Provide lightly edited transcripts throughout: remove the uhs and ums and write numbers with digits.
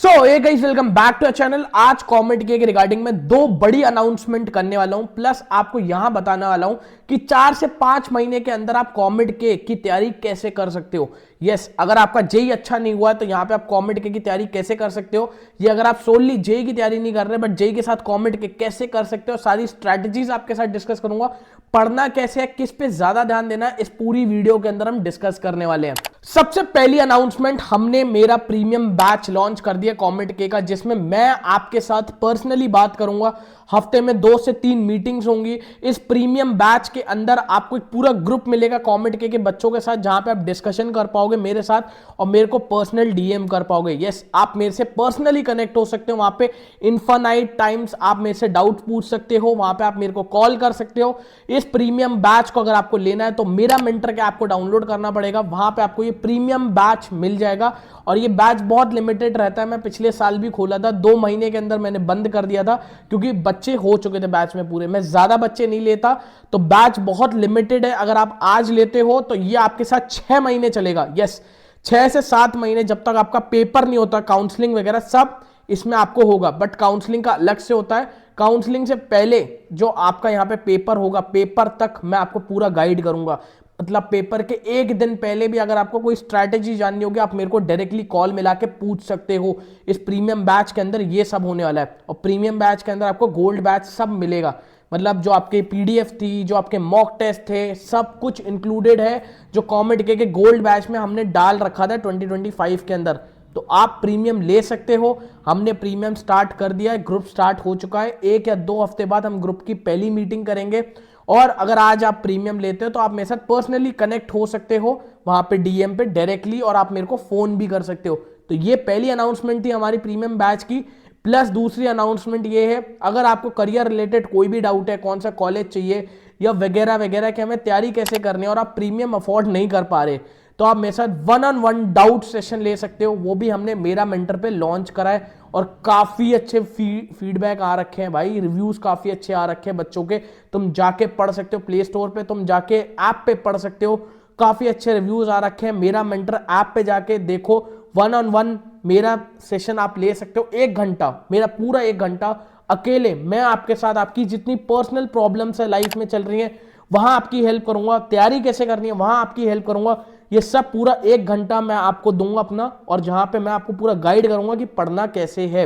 Hey guys, welcome back to a channel. आज comment के regarding में दो बड़ी अनाउंसमेंट करने वाला हूं, प्लस आपको यहां बताने वाला हूं कि 4 से 5 महीने के अंदर आप कमेंट के की तैयारी कैसे कर सकते हो। यस, अगर आपका जेई अच्छा नहीं हुआ है तो यहां पे आप कमेंट के की तैयारी कैसे कर सकते हो। ये अगर आप सोनली जेई की तैयारी नहीं कर रहे बट जेई के साथ कमेंट के कैसे कर सकते हो, सारी स्ट्रैटेजीज आपके साथ डिस्कस करूंगा। पढ़ना कैसे है, किस पे ज्यादा ध्यान देना है, इस पूरी वीडियो के अंदर हम डिस्कस करने वाले हैं। सबसे पहली अनाउंसमेंट, हमने मेरा प्रीमियम बैच लॉन्च कर दिया कमेंट के का, जिसमें मैं आपके साथ पर्सनली बात करूंगा। हफ्ते में 2 से 3 मीटिंग्स होंगी। इस प्रीमियम बैच के अंदर आपको एक पूरा ग्रुप मिलेगा कमेंट के बच्चों के साथ, जहां पे आप डिस्कशन कर पाओगे मेरे साथ और मेरे को पर्सनल डीएम कर पाओगे। यस, आप मेरे से पर्सनली कनेक्ट हो सकते हो। वहां पे इनफाइनाइट टाइम्स आप मेरे से डाउट पूछ सकते हो, वहां पे आप मेरे को कॉल कर सकते हो। इस प्रीमियम बैच को अगर आपको लेना है तो मेरा मेंटर के आपको डाउनलोड करना पड़ेगा। वहां पे आपको ये प्रीमियम बैच मिल जाएगा और ये बैच बहुत लिमिटेड रहता है। मैं पिछले साल भी खोला था, 2 महीने के अंदर मैंने बंद कर दिया था क्योंकि बच्चे हो चुके थे बैच में पूरे। मैं ज्यादा बच्चे नहीं लेता, तो बैच बहुत लिमिटेड है। अगर आप आज लेते हो तो ये आपके साथ 6 महीने चलेगा। यस, 6 से 7 महीने, जब तक आपका पेपर नहीं होता, काउंसलिंग वगैरह सब इसमें आपको होगा, बट काउंसलिंग का अलग से होता है। काउंसलिंग से पहले जो आपका यहाँ पे पेपर होगा, पेपर तक मैं आपको पूरा गाइड करूंगा। मतलब पेपर के एक दिन पहले भी अगर आपको कोई स्ट्रैटेजी जाननी होगी, आप मेरे को डायरेक्टली कॉल मिला के पूछ सकते हो। इस प्रीमियम बैच के अंदर ये सब होने वाला है और प्रीमियम बैच के अंदर आपको गोल्ड बैच सब मिलेगा। मतलब जो आपके पीडीएफ थी, जो आपके मॉक टेस्ट थे, सब कुछ इंक्लूडेड है जो कमेंट के गोल्ड बैच में हमने डाल रखा था 2025 के अंदर। तो आप प्रीमियम ले सकते हो। हमने प्रीमियम स्टार्ट कर दिया है, ग्रुप स्टार्ट हो चुका है। 1 या 2 हफ्ते बाद हम ग्रुप की पहली मीटिंग करेंगे। और अगर आज आप प्रीमियम लेते हो तो आप मेरे साथ पर्सनली कनेक्ट हो सकते हो वहां पे डीएम पे डायरेक्टली, और आप मेरे को फोन भी कर सकते हो। तो ये पहली अनाउंसमेंट थी हमारी प्रीमियम बैच की। प्लस दूसरी अनाउंसमेंट ये है, अगर आपको करियर रिलेटेड कोई भी डाउट है, कौन सा कॉलेज चाहिए या वगैरह वगैरह कि हमें तैयारी कैसे करनी है और आप प्रीमियम अफोर्ड नहीं कर पा रहे, तो आप मेरे साथ 1-on-1 डाउट सेशन ले सकते हो। वो भी हमने मेरा मेंटर पे लॉन्च करा है और काफी अच्छे फीडबैक आ रखे हैं भाई, रिव्यूज काफी अच्छे आ रखे हैं बच्चों के। तुम जाके पढ़ सकते हो, प्ले स्टोर पे तुम जाके ऐप पे पढ़ सकते हो, काफी अच्छे रिव्यूज आ रखे हैं। मेरा मेंटर ऐप पे जाके देखो, 1-on-1 मेरा सेशन आप ले सकते हो। 1 घंटा, मेरा पूरा 1 घंटा अकेले मैं आपके साथ, आपकी जितनी पर्सनल प्रॉब्लम्स है लाइफ में चल रही है वहां आपकी हेल्प करूंगा। तैयारी कैसे करनी है वहां आपकी हेल्प करूंगा। ये सब पूरा 1 घंटा मैं आपको दूंगा अपना, और जहां पे मैं आपको पूरा गाइड करूंगा कि पढ़ना कैसे है।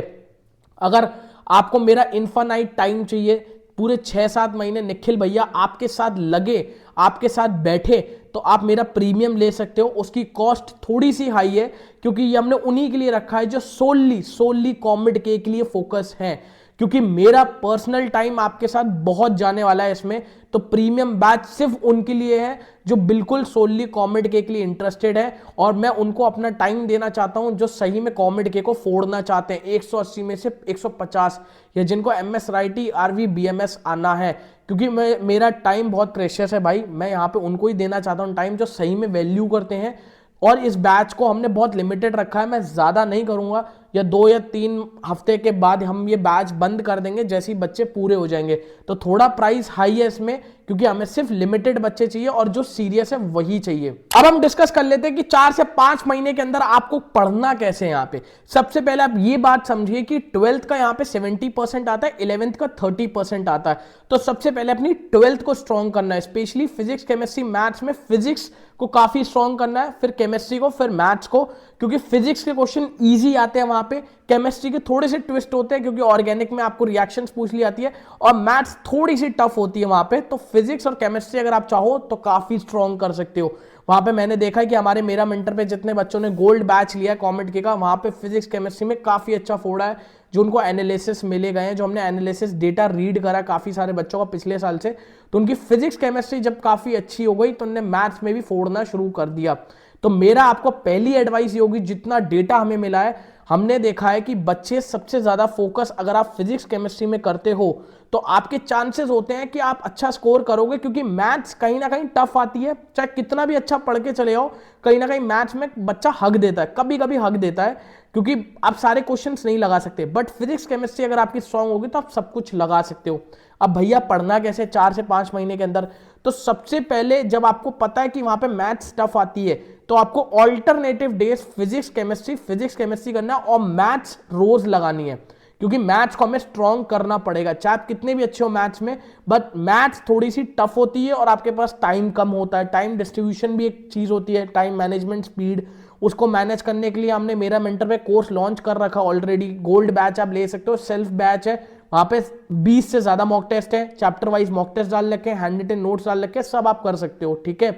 अगर आपको मेरा इनफाइनाइट टाइम चाहिए, पूरे 6-7 महीने निखिल भैया आपके साथ लगे, आपके साथ बैठे, तो आप मेरा प्रीमियम ले सकते हो। उसकी कॉस्ट थोड़ी सी हाई है क्योंकि ये हमने उन्हीं के लिए रखा है जो सोली कमेंट के लिए फोकस है, क्योंकि मेरा पर्सनल टाइम आपके साथ बहुत जाने वाला है इसमें। तो प्रीमियम बैच सिर्फ उनके लिए है जो बिल्कुल सोली कमेंट के लिए इंटरेस्टेड है, और मैं उनको अपना टाइम देना चाहता हूं जो सही में कमेंट के को फोड़ना चाहते हैं 180 में से 150, या जिनको एमएस राइटी आरवी बीएमएस आना है। क्योंकि मेरा टाइम बहुत प्रेशियस है भाई, मैं यहाँ पे उनको ही देना चाहता हूँ टाइम जो सही में वैल्यू करते हैं। और इस बैच को हमने बहुत लिमिटेड रखा है, मैं ज्यादा नहीं करूंगा, या 2 या 3 हफ्ते के बाद हम ये बैच बंद कर देंगे जैसे ही बच्चे पूरे हो जाएंगे। तो थोड़ा प्राइस हाई है इसमें क्योंकि हमें सिर्फ लिमिटेड बच्चे चाहिए और जो सीरियस है वही चाहिए। अब हम डिस्कस कर लेते हैं कि 4 से 5 महीने के अंदर आपको पढ़ना कैसे है। यहाँ पे सबसे पहले आप ये बात समझिए कि 12th का यहाँ पे 70% आता है, 11th का 30% आता है। तो सबसे पहले अपनी 12th को स्ट्रॉन्ग करना है, स्पेशली फिजिक्स, केमिस्ट्री, मैथ्स में फिजिक्स को काफी स्ट्रॉन्ग करना है, फिर केमिस्ट्री को, फिर मैथ्स को, क्योंकि फिजिक्स के क्वेश्चन इजी आते हैं वहां पे। केमिस्ट्री के थोड़े से ट्विस्ट होते हैं क्योंकि ऑर्गेनिक में आपको रिएक्शंस पूछ ली जाती है, और मैथ्स थोड़ी सी टफ होती है वहां पे। तो फिजिक्स और केमिस्ट्री अगर आप चाहो तो काफी स्ट्रॉन्ग कर सकते हो। वहां पे मैंने देखा है कि हमारे मेरा मेंटर पे जितने बच्चों ने गोल्ड बैच लिया है कमेंट के का, वहां पे फिजिक्स केमिस्ट्री में काफी अच्छा फोड़ा है, जो उनको एनालिसिस मिले गए हैं, जो हमने एनालिसिस डेटा रीड करा काफी सारे बच्चों का पिछले साल से, तो उनकी फिजिक्स केमिस्ट्री जब काफी अच्छी हो गई तो उन्होंने मैथ्स में भी फोड़ना शुरू कर दिया। तो मेरा आपको पहली एडवाइस ये होगी, जितना डेटा हमें मिला है, हमने देखा है कि बच्चे सबसे ज्यादा फोकस अगर आप फिजिक्स केमिस्ट्री में करते हो तो आपके चांसेस होते हैं कि आप अच्छा स्कोर करोगे, क्योंकि मैथ्स कहीं ना कहीं टफ आती है। चाहे कितना भी अच्छा पढ़ के चले आओ, कहीं ना कहीं मैथ्स में बच्चा हक देता है, कभी कभी हक देता है, क्योंकि आप सारे क्वेश्चंस नहीं लगा सकते। बट फिजिक्स केमिस्ट्री अगर आपकी स्ट्रांग होगी तो आप सब कुछ लगा सकते हो। अब भैया पढ़ना कैसे 4 से 5 महीने के अंदर, तो सबसे पहले जब आपको पता है कि वहां पे मैथ्स टफ आती है तो आपको ऑल्टरनेटिव डेज फिजिक्स केमिस्ट्री करना है और मैथ्स रोज लगानी है, क्योंकि मैथ्स को हमें स्ट्रॉन्ग करना पड़ेगा। चाहे आप कितने भी अच्छे हो मैथ्स में, बट मैथ्स थोड़ी सी टफ होती है और आपके पास टाइम कम होता है। टाइम डिस्ट्रीब्यूशन भी एक चीज होती है, टाइम मैनेजमेंट, स्पीड, उसको मैनेज करने के लिए हमने मेरा मेंटर पे कोर्स लॉन्च कर रखा ऑलरेडी। गोल्ड बैच आप ले सकते हो, सेल्फ बैच है, वहां पे 20 से ज्यादा मॉक टेस्ट है, चैप्टर वाइज मॉक टेस्ट डाल रखे हैं, हैंड रिटन नोट्स डाल रखे हैं, सब आप कर सकते हो, ठीक है।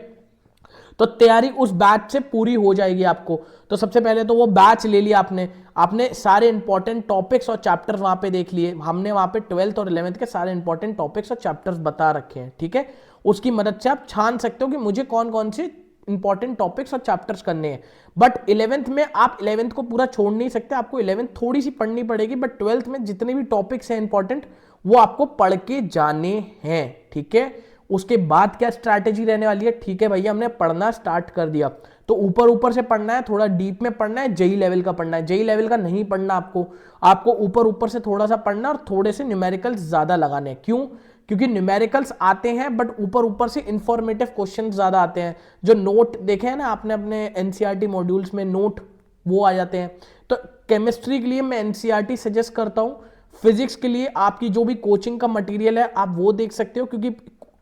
तो तैयारी उस बैच से पूरी हो जाएगी आपको। तो सबसे पहले तो वो बैच ले लिया आपने सारे इंपॉर्टेंट टॉपिक्स और चैप्टर्स वहां पे देख लिए। हमने वहां पे 12th और 11th के सारे इंपॉर्टेंट टॉपिक्स और चैप्टर्स बता रखे हैं, ठीक है। उसकी मदद से आप छान सकते हो कि मुझे कौन कौन से इंपॉर्टेंट टॉपिक्स और चैप्टर्स करने हैं। बट 11th में आप 11th को पूरा छोड़ नहीं सकते, आपको 11th थोड़ी सी पढ़नी पड़ेगी, बट 12th में जितने भी टॉपिक्स हैं इंपॉर्टेंट वो आपको पढ़ के जाने हैं, ठीक है। उसके बाद क्या स्ट्रैटेजी रहने वाली है, ठीक है भैया हमने पढ़ना स्टार्ट कर दिया, तो ऊपर ऊपर से पढ़ना है, थोड़ा डीप में पढ़ना है, जेई लेवल का पढ़ना है। जेई लेवल का नहीं पढ़ना आपको ऊपर ऊपर से थोड़ा सा पढ़ना और थोड़े से न्यूमेरिकल्स ज्यादा लगाने हैं। क्यों? क्योंकि न्यूमेरिकल्स आते हैं बट ऊपर ऊपर से इंफॉर्मेटिव क्वेश्चन ज्यादा आते हैं। जो नोट देखे हैं ना आपने अपने एनसीईआरटी मॉड्यूल्स में, नोट वो आ जाते हैं। तो केमिस्ट्री के लिए मैं एनसीईआरटी सजेस्ट करता हूं। फिजिक्स के लिए आपकी जो भी कोचिंग का मटेरियल है आप वो देख सकते हो, क्योंकि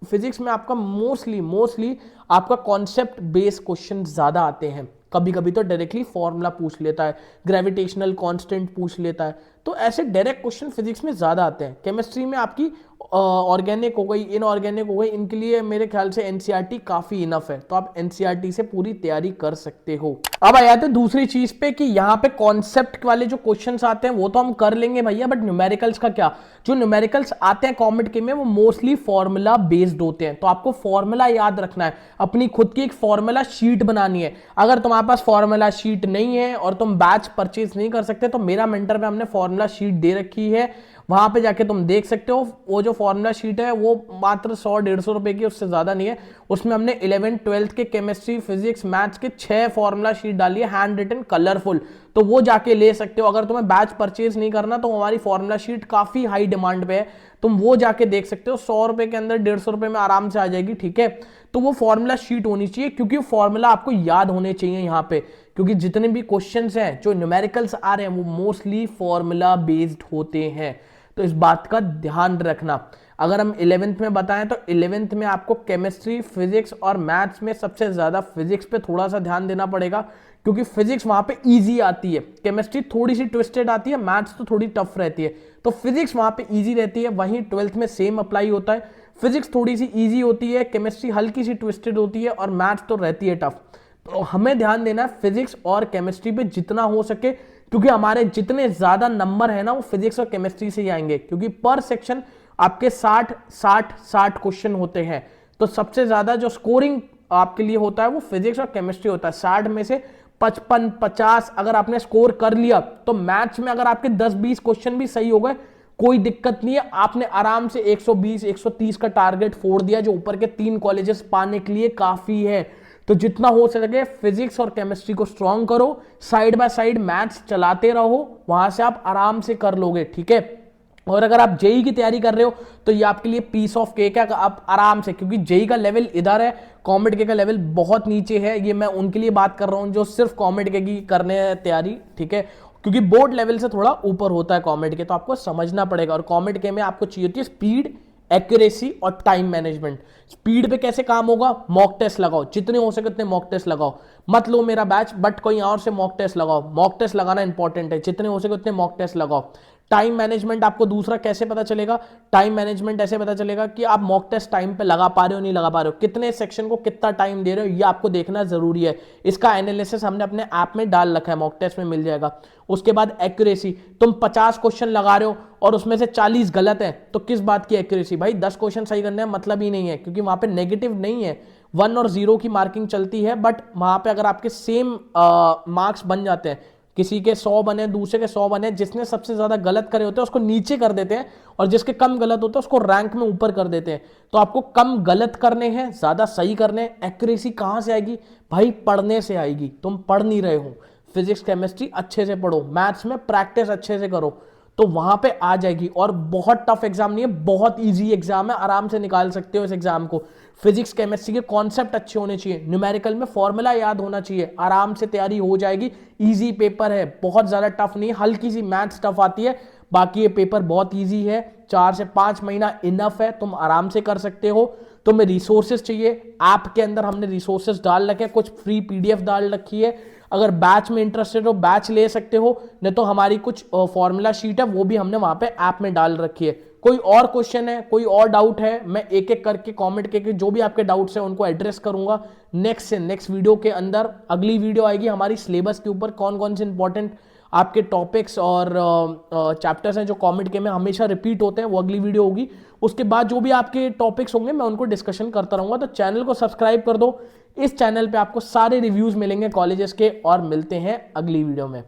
फिजिक्स में आपका मोस्टली आपका कॉन्सेप्ट बेस्ड क्वेश्चन ज्यादा आते हैं। कभी कभी तो डायरेक्टली फॉर्मूला पूछ लेता है, ग्रेविटेशनल कांस्टेंट पूछ लेता है, तो ऐसे डायरेक्ट क्वेश्चन फिजिक्स में ज्यादा आते हैं। केमिस्ट्री में आपकी ऑर्गेनिक हो गई, इनऑर्गेनिक हो गई, इनके लिए मेरे ख्याल से एनसीईआरटी काफी इनफ है, तो आप एनसीईआरटी से पूरी तैयारी कर सकते हो। अब आ जाते हैं दूसरी चीज पे कि यहाँ पे कॉन्सेप्ट वाले जो क्वेश्चंस आते हैं वो तो हम कर लेंगे भैया, बट न्यूमेरिकल्स का क्या? जो न्यूमेरिकल्स आते हैं कॉमेट के में वो मोस्टली फॉर्मूला बेस्ड होते हैं, तो आपको फॉर्मूला याद रखना है, अपनी खुद की एक फॉर्मूला शीट बनानी है। अगर तुम्हारे पास फॉर्मूला शीट नहीं है और तुम बैच परचेज नहीं कर सकते, तो मेरा मेंटर पे हमने फॉर्मूला शीट दे रखी है, वहां पे जाके तुम देख सकते हो। वो जो फॉर्मूला शीट है वो मात्र 100-150 रुपए की, उससे ज्यादा नहीं है। उसमें हमने 11th 12th के केमिस्ट्री, फिजिक्स, मैथ्स के 6 फॉर्मूला शीट डाली है, हैंड रिटन, कलरफुल, तो वो जाके ले सकते हो। अगर तुम्हें बैच परचेज नहीं करना तो हमारी फॉर्मूला शीट काफी हाई डिमांड पे है, तुम वो जाके देख सकते हो। 100 रुपए के अंदर 150 रुपए में आराम से आ जाएगी, ठीक है। तो वो फॉर्मूला शीट होनी चाहिए, क्योंकि फॉर्मूला आपको याद होने चाहिए यहाँ पे, क्योंकि जितने भी क्वेश्चंस हैं जो न्यूमेरिकल्स आ रहे हैं वो मोस्टली फॉर्मूला बेस्ड होते हैं, तो इस बात का ध्यान रखना। अगर हम 11th में बताएं तो 11th में आपको केमिस्ट्री, फिजिक्स और मैथ्स में सबसे ज्यादा फिजिक्स पे थोड़ा सा ध्यान देना पड़ेगा, क्योंकि फिजिक्स वहां पे इजी आती है, केमिस्ट्री थोड़ी सी ट्विस्टेड आती है, मैथ्स तो थोड़ी टफ रहती है, तो फिजिक्स वहां पे इजी रहती है। वहीं 12th में सेम अप्लाई होता है, फिजिक्स थोड़ी सी इजी होती है, केमिस्ट्री हल्की सी ट्विस्टेड होती है और मैथ्स तो रहती है टफ। तो हमें ध्यान देना है फिजिक्स और केमिस्ट्री पे जितना हो सके, क्योंकि हमारे जितने ज्यादा नंबर है ना वो फिजिक्स और केमिस्ट्री से ही आएंगे, क्योंकि पर सेक्शन आपके 60 क्वेश्चन होते हैं, तो सबसे ज्यादा जो स्कोरिंग आपके लिए होता है वो फिजिक्स और केमिस्ट्री होता है। 60 में से 55-50 अगर आपने स्कोर कर लिया, तो मैथ्स में अगर आपके 10-20 क्वेश्चन भी सही हो गए कोई दिक्कत नहीं है, आपने आराम से 120-130 का टारगेट फोड़ दिया, जो ऊपर के 3 कॉलेजेस पाने के लिए काफी है। तो जितना हो सके फिजिक्स और केमिस्ट्री को स्ट्रॉन्ग करो, साइड बाय साइड मैथ्स चलाते रहो, वहां से आप आराम से कर लोगे, ठीक है। और अगर आप जेई की तैयारी कर रहे हो तो ये आपके लिए पीस ऑफ केक है, आप आराम से, क्योंकि जेई का लेवल इधर है, कॉमेट के का लेवल बहुत नीचे है। ये मैं उनके लिए बात कर रहा हूं जो सिर्फ कॉमेट के की करने तैयारी, ठीक है, क्योंकि बोर्ड लेवल से थोड़ा ऊपर होता है कॉमेट के, तो आपको समझना पड़ेगा। और कॉमेट के में आपको चाहिए होती है स्पीड, एक्यूरेसी और टाइम मैनेजमेंट। स्पीड पे कैसे काम होगा? मॉक टेस्ट लगाओ, जितने हो सके उतने मॉक टेस्ट लगाओ, मत लो मेरा बैच बट कोई और से मॉक टेस्ट लगाओ, मॉक टेस्ट लगाना इंपॉर्टेंट है, जितने हो सके उतने मॉक टेस्ट लगाओ। टाइम मैनेजमेंट आपको दूसरा कैसे पता चलेगा? टाइम मैनेजमेंट ऐसे पता चलेगा कि आप मॉक टेस्ट टाइम पे लगा पा रहे हो नहीं लगा पा रहे हो, कितने सेक्शन को कितना टाइम दे रहे हो, ये आपको देखना जरूरी है। इसका एनालिसिस हमने अपने ऐप में डाल रखा है, मॉक टेस्ट में मिल जाएगा। उसके बाद एक्यूरेसी, तुम 50 क्वेश्चन लगा रहे हो और उसमें से 40 गलत है, तो किस बात की एक्यूरेसी? भाई 10 क्वेश्चन सही करने में मतलब ही नहीं है, क्योंकि वहां पे नेगेटिव नहीं है, 1 और 0 की मार्किंग चलती है, बट वहां पे अगर आपके सेम मार्क्स बन जाते हैं, किसी के 100 बने, दूसरे के 100 बने, जिसने सबसे ज्यादा गलत करे होते हैं उसको नीचे कर देते हैं, और जिसके कम गलत होते हैं उसको रैंक में ऊपर कर देते हैं। तो आपको कम गलत करने हैं, ज्यादा सही करने हैं। एक्यूरेसी कहां से आएगी? भाई पढ़ने से आएगी। तुम पढ़ नहीं रहे हो, फिजिक्स केमिस्ट्री अच्छे से पढ़ो, मैथ्स में प्रैक्टिस अच्छे से करो, तो वहां पे आ जाएगी। और बहुत टफ एग्जाम नहीं है, बहुत इजी एग्जाम है, आराम से निकाल सकते हो इस एग्जाम को। फिजिक्स केमिस्ट्री के कॉन्सेप्ट अच्छे होने चाहिए, न्यूमेरिकल में फॉर्मूला याद होना चाहिए, आराम से तैयारी हो जाएगी। इजी पेपर है, बहुत ज्यादा टफ नहीं है, हल्की सी मैथ्स टफ आती है, बाकी ये पेपर बहुत इजी है। 4 से 5 महीना इनफ है, तुम आराम से कर सकते हो। तुम्हें रिसोर्सेज चाहिए, ऐप के अंदर हमने रिसोर्सेज डाल रखे हैं, कुछ फ्री पीडीएफ डाल रखी है। अगर बैच में इंटरेस्टेड हो बैच ले सकते हो, नहीं तो हमारी कुछ फॉर्मूला शीट है वो भी हमने वहां पे ऐप में डाल रखी है। कोई और क्वेश्चन है, कोई और डाउट है, मैं एक एक करके कमेंट करके जो भी आपके डाउट्स हैं उनको एड्रेस करूंगा नेक्स्ट वीडियो के अंदर। अगली वीडियो आएगी हमारी सिलेबस के ऊपर, कौन कौन से इंपॉर्टेंट आपके टॉपिक्स और चैप्टर्स हैं जो कमेंट के में हमेशा रिपीट होते हैं, वो अगली वीडियो होगी। उसके बाद जो भी आपके टॉपिक्स होंगे मैं उनको डिस्कशन करता रहूंगा। तो चैनल को सब्सक्राइब कर दो, इस चैनल पे आपको सारे रिव्यूज मिलेंगे कॉलेजेस के। और मिलते हैं अगली वीडियो में।